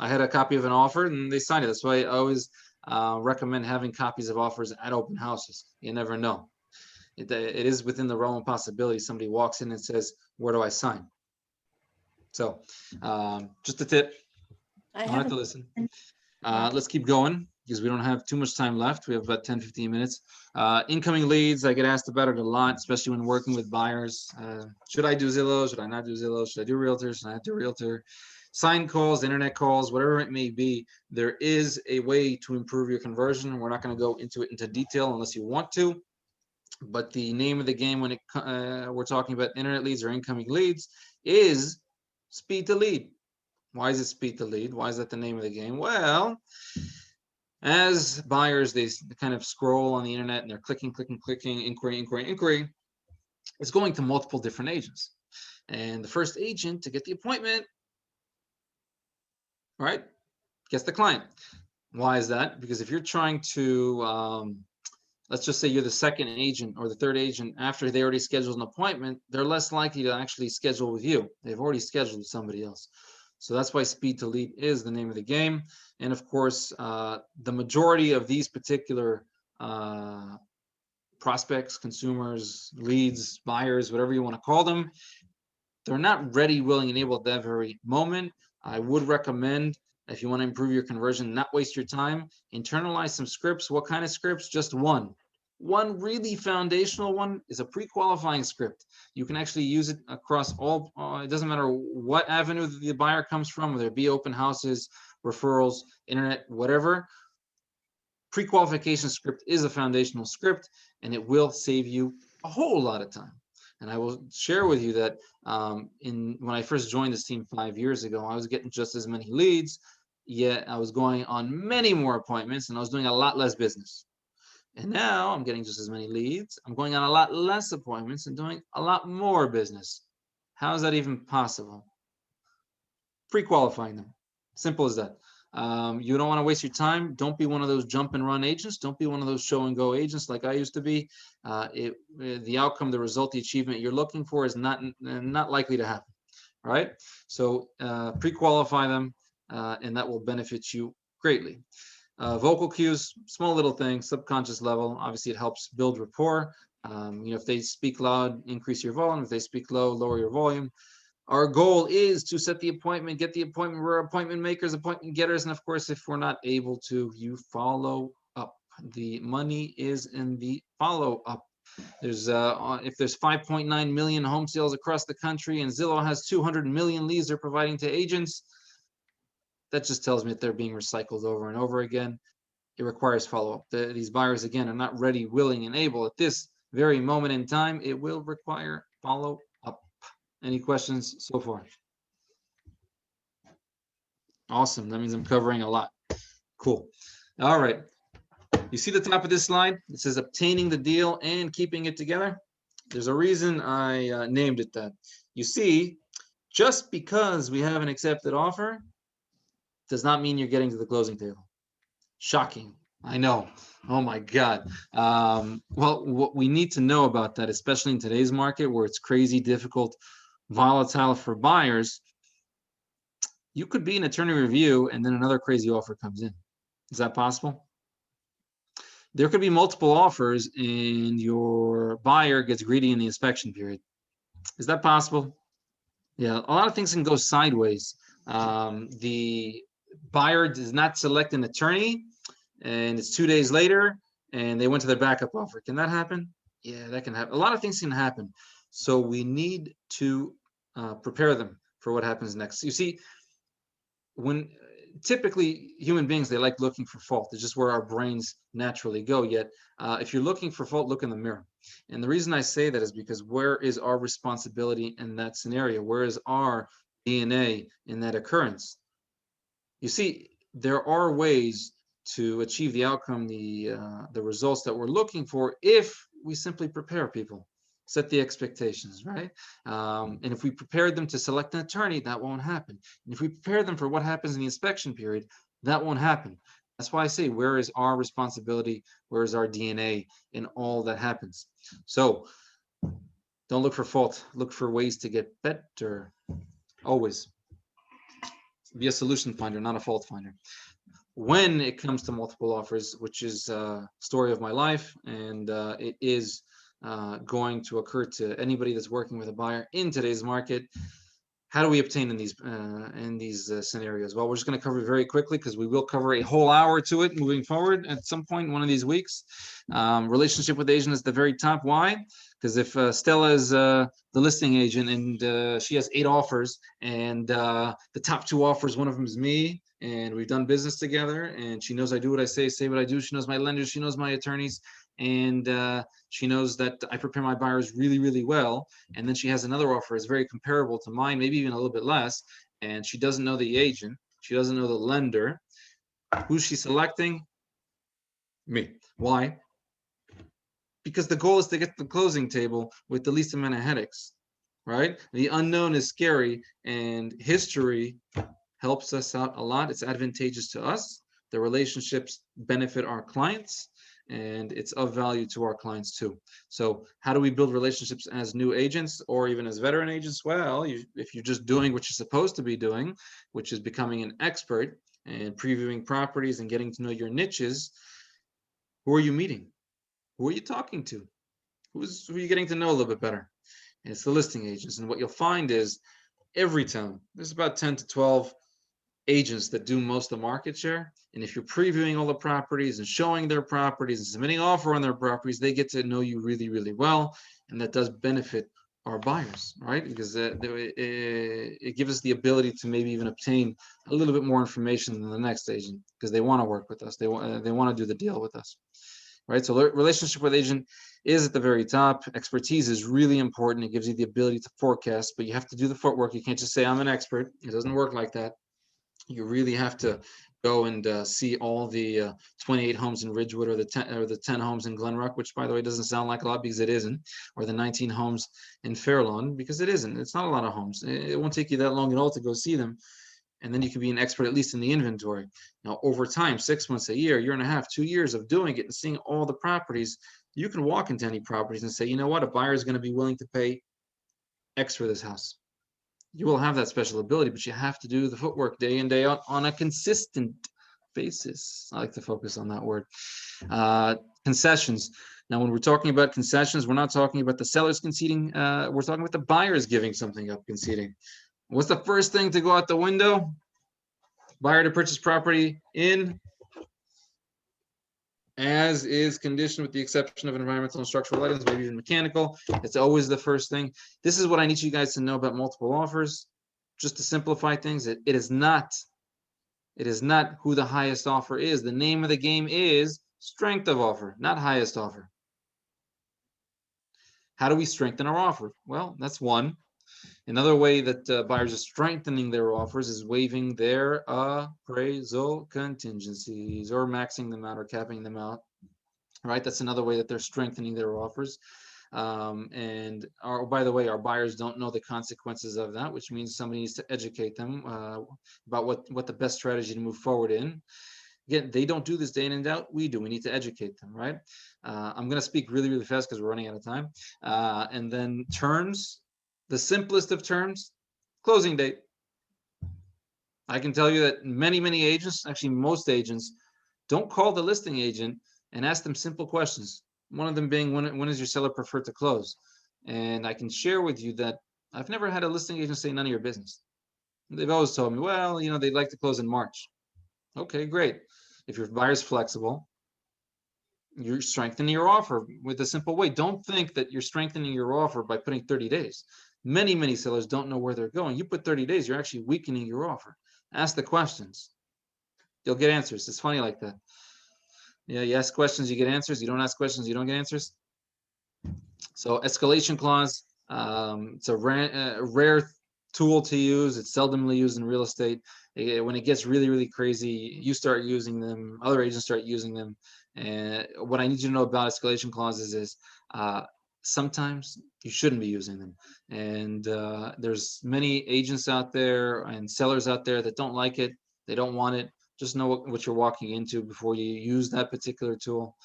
I had a copy of an offer and they signed it. That's why I always recommend having copies of offers at open houses. You never know. It is within the realm of possibility. Somebody walks in and says, where do I sign? So just a tip. I I'll have have to a- listen. Let's keep going because we don't have too much time left. We have about 10, 15 minutes. Incoming leads, I get asked about it a lot, especially when working with buyers. Should I do Zillow? Should I not do Zillow? Should I do Realtor? Should I not do Realtor? Sign calls, internet calls, whatever it may be. There is a way to improve your conversion. We're not going to go into detail unless you want to. But the name of the game when we're talking about internet leads or incoming leads is speed to lead. Why is it speed to lead? Why is that the name of the game? Well, as buyers, they kind of scroll on the internet and they're clicking, inquiry. It's going to multiple different agents. And the first agent to get the appointment, right, gets the client. Why is that? Because if you're trying to, let's just say you're the second agent or the third agent after they already scheduled an appointment, they're less likely to actually schedule with you. They've already scheduled with somebody else. So that's why speed to lead is the name of the game. And of course, the majority of these particular prospects, consumers, leads, buyers, whatever you want to call them, they're not ready, willing, and able at that very moment. I would recommend, if you want to improve your conversion, not waste your time, internalize some scripts. What kind of scripts? Just one. One really foundational one is a pre-qualifying script. You can actually use it across all, it doesn't matter what avenue the buyer comes from, whether it be open houses, referrals, internet, whatever. Pre-qualification script is a foundational script and it will save you a whole lot of time. And I will share with you that when I first joined this team 5 years ago, I was getting just as many leads, yet I was going on many more appointments and I was doing a lot less business. And now I'm getting just as many leads. I'm going on a lot less appointments and doing a lot more business. How is that even possible? Pre-qualifying them. Simple as that. You don't want to waste your time. Don't be one of those jump and run agents. Don't be one of those show and go agents like I used to be. The outcome, the result, the achievement you're looking for is not likely to happen. All right. So pre-qualify them, and that will benefit you greatly. Vocal cues, small little thing, subconscious level. Obviously, it helps build rapport. If they speak loud, increase your volume. If they speak low, lower your volume. Our goal is to set the appointment, get the appointment. We're appointment makers, appointment getters. And of course, if we're not able to, you follow up. The money is in the follow up. There's if there's 5.9 million home sales across the country and Zillow has 200 million leads they're providing to agents, that just tells me that they're being recycled over and over again. It requires follow-up. These buyers, again, are not ready, willing, and able at this very moment in time. It will require follow-up. Any questions so far? Awesome. That means I'm covering a lot. Cool. All right. You see the top of this slide? It says obtaining the deal and keeping it together. There's a reason I named it that. You see, just because we have an accepted offer does not mean you're getting to the closing table. Shocking. I know. Oh my God. Well, what we need to know about that, especially in today's market where it's crazy, difficult, volatile for buyers, you could be an attorney review and then another crazy offer comes in. Is that possible? There could be multiple offers and your buyer gets greedy in the inspection period. Is that possible? Yeah, a lot of things can go sideways. The buyer does not select an attorney and it's 2 days later and they went to their backup offer. Can that happen? Yeah, that can happen. A lot of things can happen. So we need to prepare them for what happens next. You see, when typically human beings, they like looking for fault. It's just where our brains naturally go. Yet, if you're looking for fault, look in the mirror. And the reason I say that is because where is our responsibility in that scenario? Where is our DNA in that occurrence? You see, there are ways to achieve the outcome, the results that we're looking for if we simply prepare people. Set the expectations, right? And if we prepared them to select an attorney, that won't happen. And if we prepare them for what happens in the inspection period, that won't happen. That's why I say, where is our responsibility? Where is our DNA in all that happens? So don't look for fault. Look for ways to get better. Always. Be a solution finder, not a fault finder. When it comes to multiple offers, which is a story of my life, and it is going to occur to anybody that's working with a buyer in today's market. How do we obtain in these scenarios? Well, we're just going to cover it very quickly because we will cover a whole hour to it moving forward at some point one of these weeks. Relationship with agent is the very top. Why? Because if Stella is the listing agent and she has 8 offers and the top 2 offers, one of them is me, and we've done business together, and she knows I do what I say what I do. She knows my lenders, she knows my attorneys, and she knows that I prepare my buyers really, really well. And then she has another offer that's very comparable to mine, maybe even a little bit less, and she doesn't know the agent, she doesn't know the lender. Who's she selecting? Me. Why? Because the goal is to get to the closing table with the least amount of headaches, right? The unknown is scary, and history helps us out a lot. It's advantageous to us. The relationships benefit our clients, and it's of value to our clients too. So how do we build relationships as new agents or even as veteran agents? Well, if you're just doing what you're supposed to be doing, which is becoming an expert and previewing properties and getting to know your niches, who are you meeting? Who are you talking to? Who are you getting to know a little bit better? And it's the listing agents. And what you'll find is every town, there's about 10 to 12 agents that do most of the market share. And if you're previewing all the properties and showing their properties and submitting offer on their properties, they get to know you really, really well. And that does benefit our buyers, right? Because it gives us the ability to maybe even obtain a little bit more information than the next agent because they want to work with us. They want to do the deal with us, right? So relationship with agent is at the very top. Expertise is really important. It gives you the ability to forecast, but you have to do the footwork. You can't just say, I'm an expert. It doesn't work like that. You really have to go and see all the 28 homes in Ridgewood or the 10 homes in Glenrock, which, by the way, doesn't sound like a lot because it isn't, or the 19 homes in Fairlawn because it isn't. It's not a lot of homes. It won't take you that long at all to go see them. And then you can be an expert, at least in the inventory. Now, over time, 6 months, a year and a half, 2 years of doing it and seeing all the properties, you can walk into any properties and say, you know what, a buyer is going to be willing to pay X for this house. You will have that special ability, but you have to do the footwork day in, day out on a consistent basis. I like to focus on that word. Concessions. Now, when we're talking about concessions, we're not talking about the sellers conceding. We're talking about the buyers giving something up, conceding. What's the first thing to go out the window? Buyer to purchase property in as is condition with the exception of environmental and structural items, maybe even mechanical. It's always the first thing. This is what I need you guys to know about multiple offers. Just to simplify things, it is not who the highest offer is. The name of the game is strength of offer, not highest offer. How do we strengthen our offer? Well, that's one. Another way that buyers are strengthening their offers is waiving their appraisal contingencies or maxing them out or capping them out. Right, that's another way that they're strengthening their offers. And by the way, our buyers don't know the consequences of that, which means somebody needs to educate them about what the best strategy to move forward in. Again, they don't do this day in and out. We do. We need to educate them, right? I'm going to speak really, really fast because we're running out of time. And then terms, the simplest of terms, closing date. I can tell you that many agents, actually most agents, don't call the listing agent and ask them simple questions. One of them being, when is your seller preferred to close? And I can share with you that I've never had a listing agent say none of your business. They've always told me, well, you know, they'd like to close in March. Okay, great. If your buyer's flexible, you're strengthening your offer with a simple way. Don't think that you're strengthening your offer by putting 30 days. Many sellers don't know where they're going. You put 30 days, you're actually weakening your offer. Ask the questions. You'll get answers. It's funny like that. Yeah, you ask questions, you get answers. You don't ask questions, you don't get answers. So escalation clause, it's a rare tool to use. It's seldomly used in real estate. When it gets really crazy, you start using them, other agents start using them. And what I need you to know about escalation clauses is sometimes you shouldn't be using them. And there's many agents out there and sellers out there that don't like it. They don't want it. Just know what you're walking into before you use that particular tool.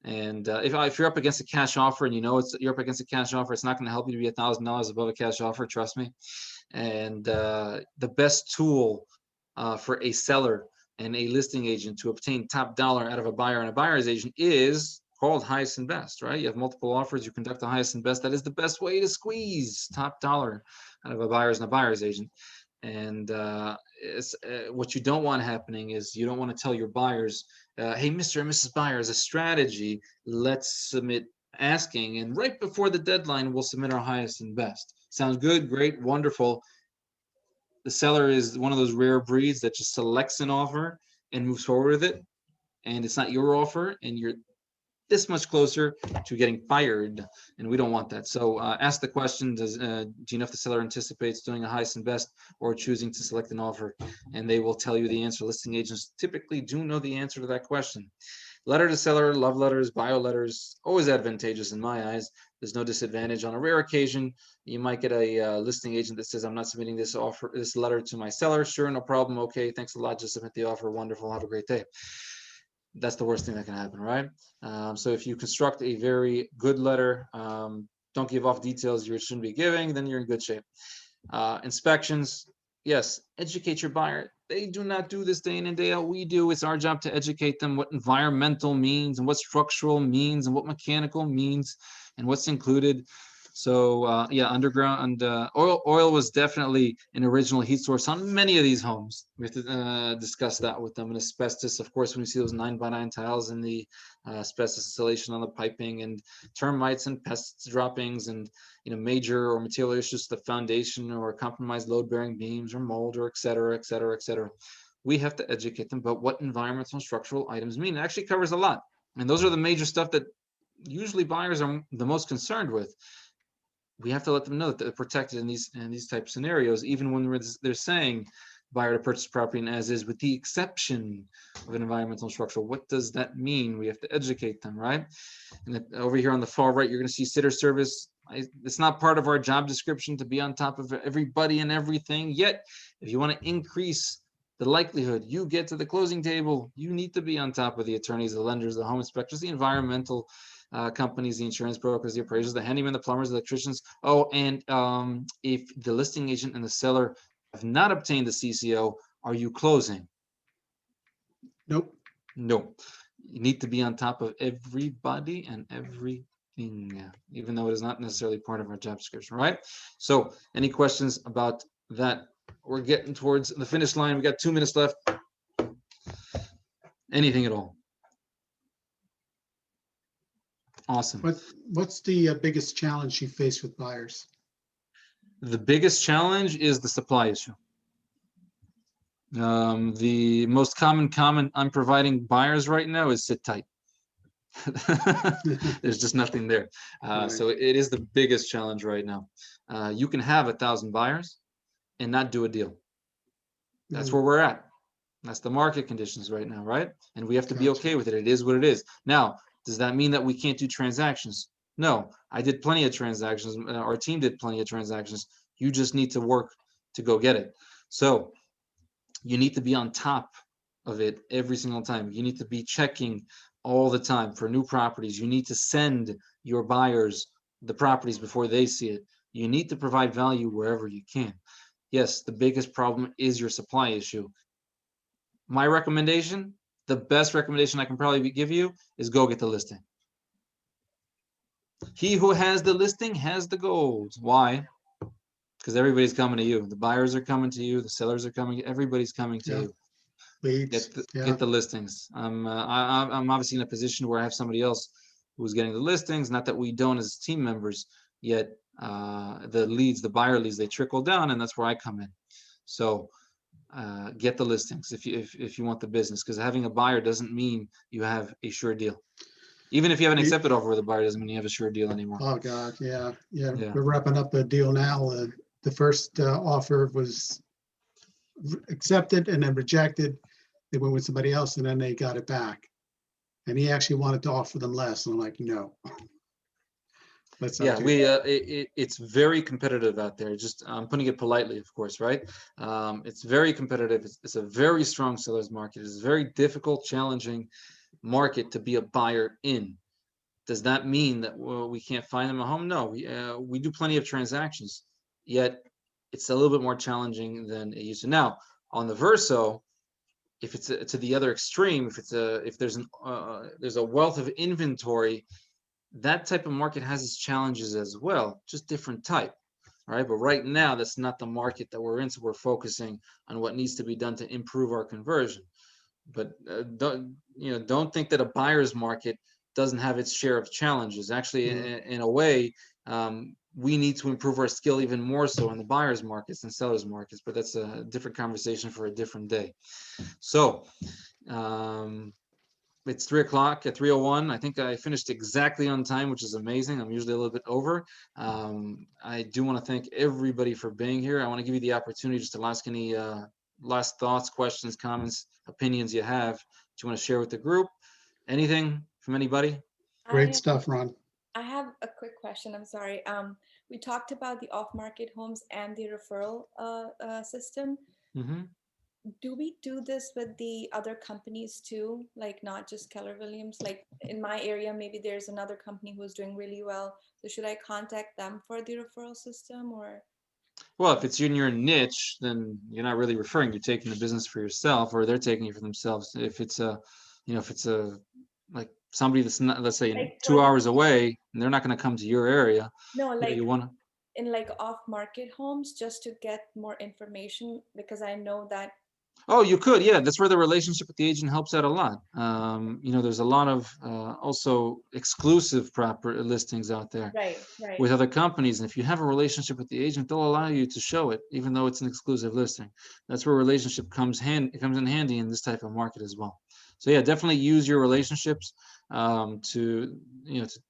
And if you're up against a cash offer and you know you're up against a cash offer, it's not going to help you to be $1,000 above a cash offer, trust me. And the best tool for a seller and a listing agent to obtain top dollar out of a buyer and a buyer's agent is called highest and best, right? You have multiple offers, you conduct the highest and best. That is the best way to squeeze top dollar out of a buyer's and a buyer's agent. And what you don't want happening is you don't want to tell your buyers, hey, Mr. and Mrs. Buyer, as a strategy, let's submit asking. And right before the deadline, we'll submit our highest and best. Sounds good, great, wonderful. The seller is one of those rare breeds that just selects an offer and moves forward with it. And it's not your offer, and you're this much closer to getting fired, and we don't want that. So ask the question, do you know if the seller anticipates doing a highest and best or choosing to select an offer? And they will tell you the answer. Listing agents typically do know the answer to that question. Letter to seller, love letters, bio letters, always advantageous in my eyes. There's no disadvantage. On a rare occasion, you might get a listing agent that says, I'm not submitting this letter to my seller. Sure, no problem. Okay, thanks a lot. Just submit the offer. Wonderful. Have a great day. That's the worst thing that can happen, right? So if you construct a very good letter, don't give off details you shouldn't be giving, then you're in good shape. Inspections, yes, educate your buyer. They do not do this day in and day out. We do. It's our job to educate them what environmental means and what structural means and what mechanical means and what's included. So yeah, underground oil was definitely an original heat source on many of these homes. We have to discuss that with them. And asbestos, of course, when you see those 9x9 tiles and the asbestos installation on the piping and termites and pest droppings and major or material issues to the foundation or compromised load-bearing beams or mold or et cetera. We have to educate them about what environmental and structural items mean. It actually covers a lot. And those are the major stuff that usually buyers are the most concerned with. We have to let them know that they're protected in these type of scenarios, even when they're saying buyer to purchase property and as is, with the exception of an environmental and structural. What does that mean? We have to educate them, right? And over here on the far right, you're going to see sitter service. It's not part of our job description to be on top of everybody and everything. Yet, if you want to increase the likelihood you get to the closing table, you need to be on top of the attorneys, the lenders, the home inspectors, the environmental companies, the insurance brokers, the appraisers, the handymen, the plumbers, the electricians. Oh, and if the listing agent and the seller have not obtained the CCO, are you closing? Nope. No. You need to be on top of everybody and everything, even though it is not necessarily part of our job description, right? So any questions about that? We're getting towards the finish line. We got 2 minutes left. Anything at all? Awesome. What's the biggest challenge you face with buyers? The biggest challenge is the supply issue. The most common comment I'm providing buyers right now is sit tight. There's just nothing there. Right. So it is the biggest challenge right now. You can have 1,000 buyers and not do a deal. That's where we're at. That's the market conditions right now, right? And we have to be Gotcha. okay with it. It is what it is. Now, does that mean that we can't do transactions? No, I did plenty of transactions. Our team did plenty of transactions. You just need to work to go get it. So you need to be on top of it every single time. You need to be checking all the time for new properties. You need to send your buyers the properties before they see it. You need to provide value wherever you can. Yes, the biggest problem is your supply issue. My recommendation, the best recommendation I can probably give you is go get the listing. He who has the listing has the gold. Why? Because everybody's coming to you. The buyers are coming to you. The sellers are coming. Everybody's coming to Yeah. you. Leads. Get the listings. I'm obviously in a position where I have somebody else who's getting the listings. Not that we don't as team members, yet the leads, the buyer leads, they trickle down, and that's where I come in. So get the listings if you want the business, because having a buyer doesn't mean you have a sure deal. Even if you have an accepted offer with a buyer, doesn't mean you have a sure deal anymore. Oh, God, yeah. Yeah. We're wrapping up a deal now. The first offer was accepted and then rejected. They went with somebody else and then they got it back. And he actually wanted to offer them less. And I'm like, no. Let's not Yeah, do that. it's very competitive out there. Just I'm putting it politely, of course, right? It's very competitive. It's a very strong seller's market. It's a very difficult, challenging market to be a buyer in. Does that mean that we can't find them a home? No, we do plenty of transactions, yet it's a little bit more challenging than it used to. Now, on the verso, if it's to the other extreme, if there's a wealth of inventory, that type of market has its challenges as well, just different type, right? But right now, that's not the market that we're in, so we're focusing on what needs to be done to improve our conversion. But don't think that a buyer's market doesn't have its share of challenges. Actually, in a way, we need to improve our skill even more so in the buyer's markets than sellers markets, but that's a different conversation for a different day. So it's 3 o'clock at 3:01. I think I finished exactly on time, which is amazing. I'm usually a little bit over. I do want to thank everybody for being here. I want to give you the opportunity just to ask any last thoughts, questions, comments, opinions you have that you want to share with the group. Anything from anybody? Great stuff, Ron. I have a quick question. I'm sorry. We talked about the off-market homes and the referral system. Mm-hmm. Do we do this with the other companies too? Like not just Keller Williams? Like in my area, maybe there's another company who's doing really well. So should I contact them for the referral system or? Well, if it's in your niche, then you're not really referring. You're taking the business for yourself, or they're taking it for themselves. If it's like somebody that's not, let's say, Like 2 hours away, and they're not going to come to your area. No, like you want to. in like off-market homes, just to get more information, because I know that. Oh, you could, yeah. That's where the relationship with the agent helps out a lot. There's a lot of also exclusive proper listings out there Right. with other companies. And if you have a relationship with the agent, they'll allow you to show it, even though it's an exclusive listing. That's where relationship comes in handy in this type of market as well. So yeah, definitely use your relationships to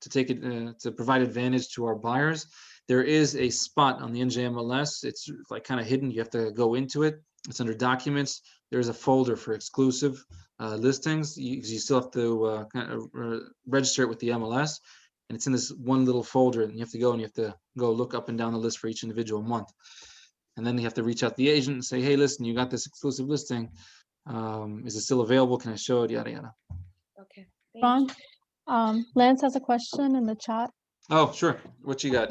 take it to provide advantage to our buyers. There is a spot on the NJMLS. It's like kind of hidden. You have to go into it. It's under documents. There's a folder for exclusive listings. You still have to register it with the MLS, and it's in this one little folder. And you have to go look up and down the list for each individual month. And then you have to reach out to the agent and say, hey, listen, you got this exclusive listing. Is it still available? Can I show it? Yada yada. Okay. Ron, Lance has a question in the chat. Oh, sure. What you got?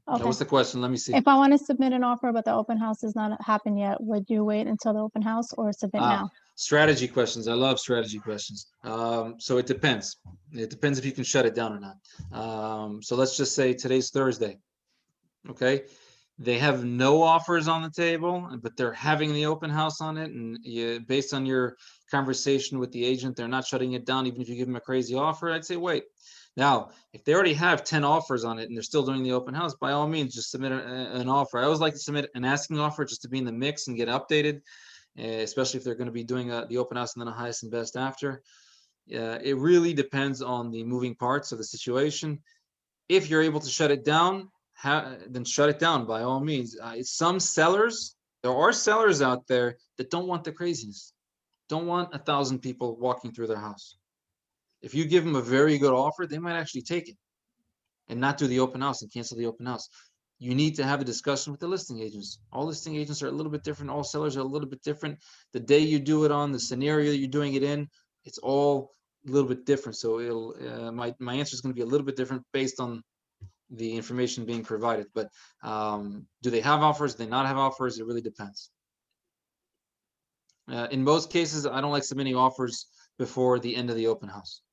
Okay. What's the question? Let me see. If I want to submit an offer, but the open house has not happened yet, would you wait until the open house or submit now? Strategy questions. I love strategy questions. So it depends. It depends if you can shut it down or not. So let's just say today's Thursday. Okay. They have no offers on the table, but they're having the open house on it. And based on your conversation with the agent, they're not shutting it down. Even if you give them a crazy offer, I'd say, wait. Now, if they already have 10 offers on it and they're still doing the open house, by all means, just submit an offer. I always like to submit an asking offer just to be in the mix and get updated, especially if they're going to be doing the open house and then a highest and best after. It really depends on the moving parts of the situation. If you're able to shut it down, then shut it down by all means. Some sellers, there are sellers out there that don't want the craziness, don't want 1,000 people walking through their house. If you give them a very good offer, they might actually take it and not do the open house and cancel the open house. You need to have a discussion with the listing agents. All listing agents are a little bit different. All sellers are a little bit different. The day you do it on, the scenario you're doing it in, it's all a little bit different. So it'll my answer is going to be a little bit different based on the information being provided. But do they have offers? Do they not have offers? It really depends. In most cases, I don't like submitting offers before the end of the open house.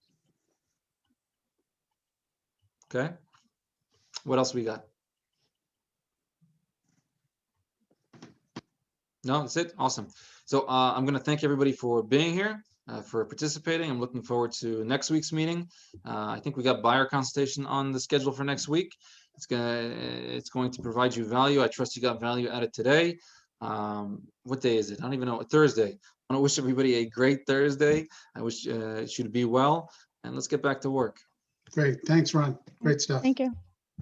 Okay. What else we got? No, that's it. Awesome. So I'm going to thank everybody for being here, for participating. I'm looking forward to next week's meeting. I think we got buyer consultation on the schedule for next week. It's going to provide you value. I trust you got value out of today. What day is it? I don't even know. Thursday. I want to wish everybody a great Thursday. I wish you to be well, and let's get back to work. Great. Thanks, Ron. Great stuff. Thank you.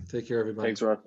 Take care, everybody. Thanks, Ron.